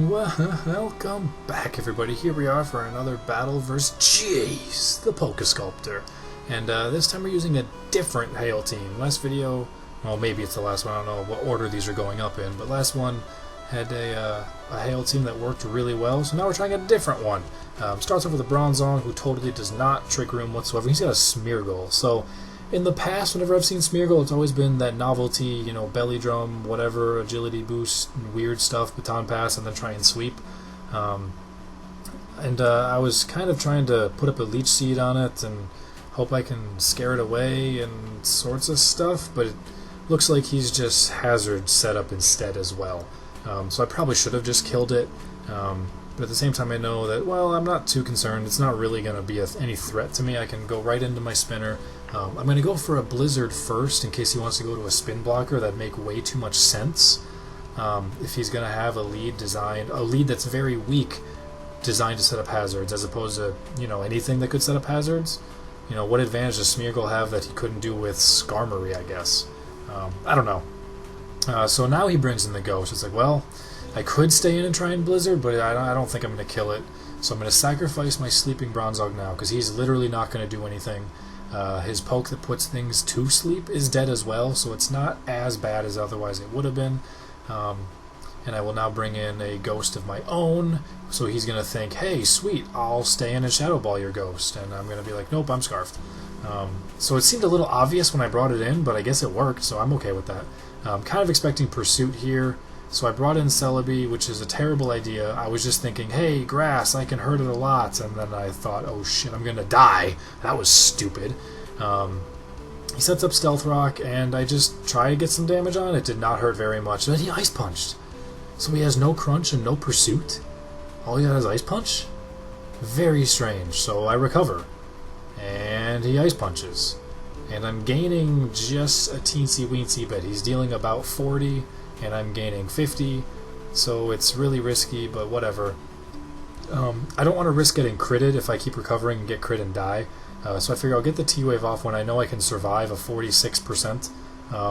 Welcome back, everybody. Here we are for another battle versus Jace, the Polka Sculptor. And this time we're using a different Hail team. Last video, well, maybe it's the last one, I don't know what order these are going up in, but last one had a Hail team that worked really well, so now we're trying a different one. Starts off with a Bronzong, who totally does not trick room whatsoever. He's got a Smeargle, so in the past, whenever I've seen Smeargle, it's always been that novelty, you know, belly drum, whatever, agility boost, weird stuff, baton pass, and then try and sweep. I was kind of trying to put up a leech seed on it and hope I can scare it away and sorts of stuff, but it looks like he's just hazard set up instead as well. So I probably should have just killed it, but at the same time I know that, well, I'm not too concerned. It's not really going to be any threat to me. I can go right into my spinner. I'm going to go for a Blizzard first in case he wants to go to a spin blocker. That'd make way too much sense. If he's going to have a lead that's very weak, designed to set up hazards, as opposed to, you know, anything that could set up hazards. You know, what advantage does Smeargle have that he couldn't do with Skarmory, I guess? I don't know. So now he brings in the Ghost. It's like, well, I could stay in and try and Blizzard, but I don't think I'm going to kill it. So I'm going to sacrifice my Sleeping Bronzong now, because he's literally not going to do anything. His poke that puts things to sleep is dead as well, so it's not as bad as otherwise it would have been. And I will now bring in a Ghost of my own, so he's going to think, hey, sweet, I'll stay in and Shadow Ball your Ghost. And I'm going to be like, nope, I'm Scarfed. So it seemed a little obvious when I brought it in, but I guess it worked, so I'm okay with that. I'm kind of expecting Pursuit here, so I brought in Celebi, which is a terrible idea. I was just thinking, hey, grass, I can hurt it a lot, and then I thought, oh shit, I'm gonna die. That was stupid. He sets up Stealth Rock, and I just try to get some damage on it. It did not hurt very much. Then he Ice Punched. So he has no Crunch and no Pursuit? All he has is Ice Punch? Very strange. So I recover. And he Ice Punches. And I'm gaining just a teensy-weensy bit. He's dealing about 40, and I'm gaining 50, so it's really risky, but whatever. I don't want to risk getting critted if I keep recovering and get crit and die, so I figure I'll get the T-Wave off when I know I can survive a 46%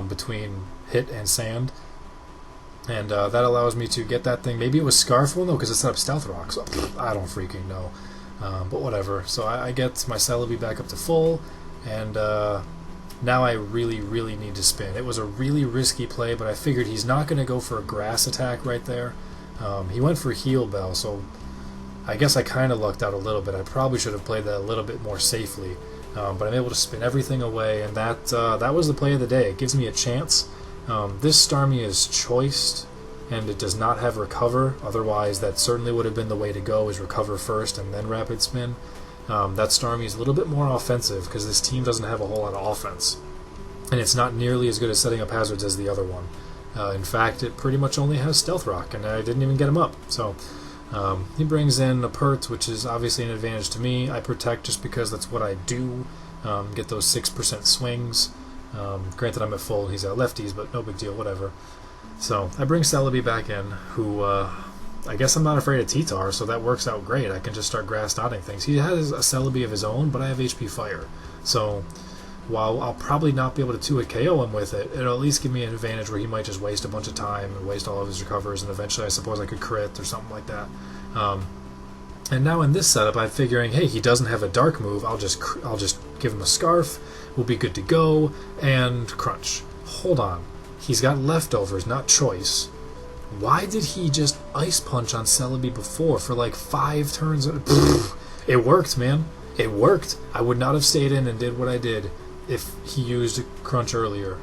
between hit and sand, and that allows me to get that thing. Maybe it was Scarf, well, no, because it set up Stealth Rock, so I don't freaking know, but whatever. So I get my Celebi back up to full, and now I really need to spin. It was a really risky play, but I figured he's not going to go for a grass attack right there. He went for Heal Bell, so I guess I kind of lucked out a little bit. I probably should have played that a little bit more safely, but I'm able to spin everything away, and that was the play of the day. It gives me a chance. This Starmie is choiced, and it does not have Recover. Otherwise, that certainly would have been the way to go, is Recover first and then Rapid Spin. That Starmie is a little bit more offensive because this team doesn't have a whole lot of offense, and it's not nearly as good at setting up hazards as the other one. In fact, it pretty much only has Stealth Rock, and I didn't even get him up. So he brings in a Pert, which is obviously an advantage to me. I protect just because that's what I do, get those 6% swings. Granted, I'm at full, he's at lefties, but no big deal, whatever. So I bring Celebi back in, who I guess I'm not afraid of T-Tar, so that works out great. I can just start grass dotting things. He has a Celebi of his own, but I have HP Fire. So while I'll probably not be able to 2-hit KO him with it, it'll at least give me an advantage where he might just waste a bunch of time and waste all of his recovers, and eventually I suppose I could crit or something like that. And now in this setup, I'm figuring, hey, he doesn't have a dark move. I'll just give him a Scarf. We'll be good to go. And Crunch. Hold on. He's got leftovers, not choice. Why did he just Ice Punch on Celebi before for like 5 turns? It worked, man. It worked. I would not have stayed in and did what I did if he used Crunch earlier.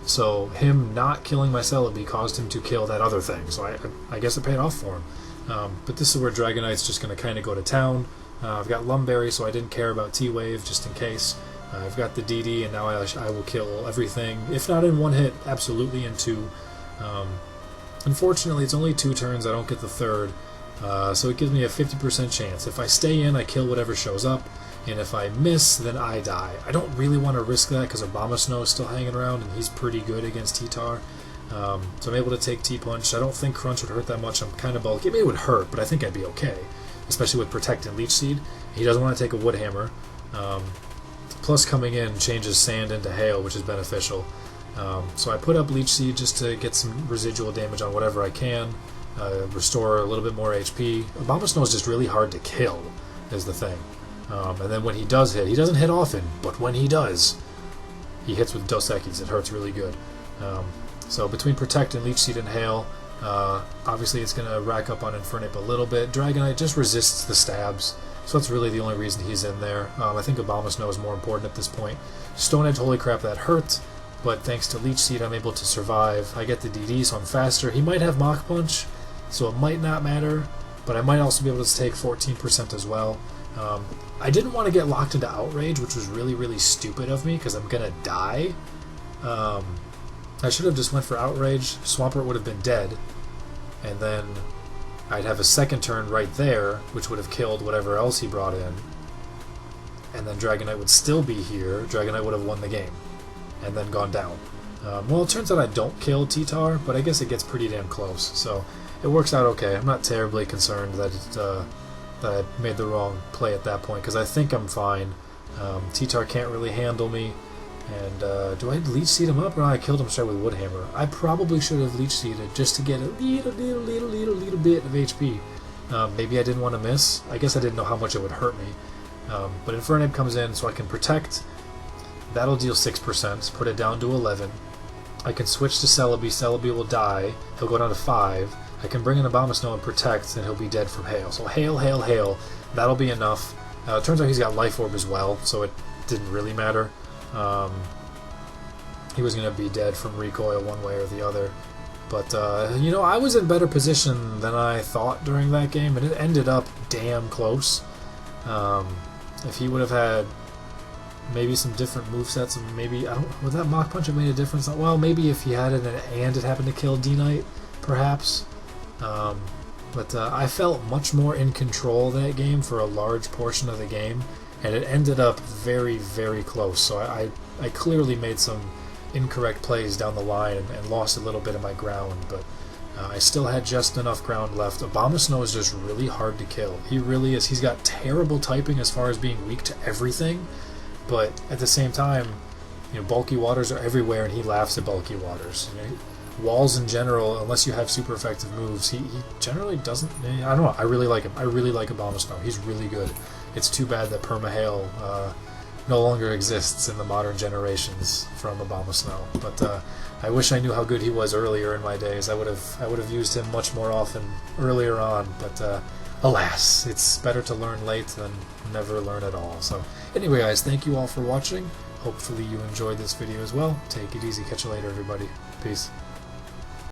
So him not killing my Celebi caused him to kill that other thing. So I guess it paid off for him. But this is where Dragonite's just going to kind of go to town. I've got Lumberry, so I didn't care about T-Wave just in case. I've got the DD, and now I will kill everything. If not in 1 hit, absolutely in 2. Unfortunately, it's only 2 turns. I don't get the 3rd, so it gives me a 50% chance. If I stay in, I kill whatever shows up, and if I miss, then I die. I don't really want to risk that because Abomasnow is still hanging around, and he's pretty good against T-Tar. So I'm able to take T-Punch. I don't think Crunch would hurt that much. I'm kind of bulky. Maybe it would hurt, but I think I'd be okay, especially with Protect and Leech Seed. He doesn't want to take a Wood Hammer. Plus coming in changes Sand into Hail, which is beneficial. So I put up Leech Seed just to get some residual damage on whatever I can. restore a little bit more HP. Abomasnow is just really hard to kill, is the thing. And then when he does hit, he doesn't hit often, but when he does, he hits with Dos Equis. It hurts really good. So between Protect and Leech Seed and Hail, obviously it's going to rack up on Infernape a little bit. Dragonite just resists the stabs, so that's really the only reason he's in there. I think Abomasnow is more important at this point. Stone Edge, holy crap, that hurt, but thanks to Leech Seed I'm able to survive. I get the DD, so I'm faster. He might have Mach Punch, so it might not matter, but I might also be able to take 14% as well. I didn't want to get locked into Outrage, which was really, really stupid of me, because I'm going to die. I should have just went for Outrage. Swampert would have been dead, and then I'd have a second turn right there, which would have killed whatever else he brought in, and then Dragonite would still be here. Dragonite would have won the game, and then gone down. Well, it turns out I don't kill T-Tar, but I guess it gets pretty damn close, so it works out okay. I'm not terribly concerned that that I made the wrong play at that point, because I think I'm fine. T-Tar can't really handle me, and do I Leech Seed him up? Or no, I killed him straight with Woodhammer. I probably should have Leech Seeded just to get a little bit of HP. Maybe I didn't want to miss. I guess I didn't know how much it would hurt me. But Infernape comes in, so I can Protect. That'll deal 6%, put it down to 11. I can switch to Celebi. Celebi will die. He'll go down to 5. I can bring in Abomasnow and Protect, and he'll be dead from Hail. So Hail, Hail, Hail. That'll be enough. It turns out he's got Life Orb as well, so it didn't really matter. He was going to be dead from Recoil one way or the other. But, you know, I was in better position than I thought during that game, and it ended up damn close. If he would have had maybe some different movesets, and maybe, would that Mach Punch have made a difference? Well, maybe if he had it and it happened to kill D-Knight, perhaps. But I felt much more in control that game for a large portion of the game, and it ended up very, very close. So I clearly made some incorrect plays down the line and lost a little bit of my ground, but I still had just enough ground left. Abomasnow is just really hard to kill. He really is. He's got terrible typing as far as being weak to everything, but at the same time, you know, bulky waters are everywhere, and he laughs at bulky waters. You know, walls in general, unless you have super effective moves, he generally doesn't. I don't know. I really like him. I really like Abomasnow. He's really good. It's too bad that Permahail no longer exists in the modern generations from Abomasnow. But I wish I knew how good he was earlier in my days. I would have used him much more often earlier on. But alas, it's better to learn late than never learn at all. So anyway, guys, thank you all for watching. Hopefully you enjoyed this video as well. Take it easy. Catch you later, everybody. Peace.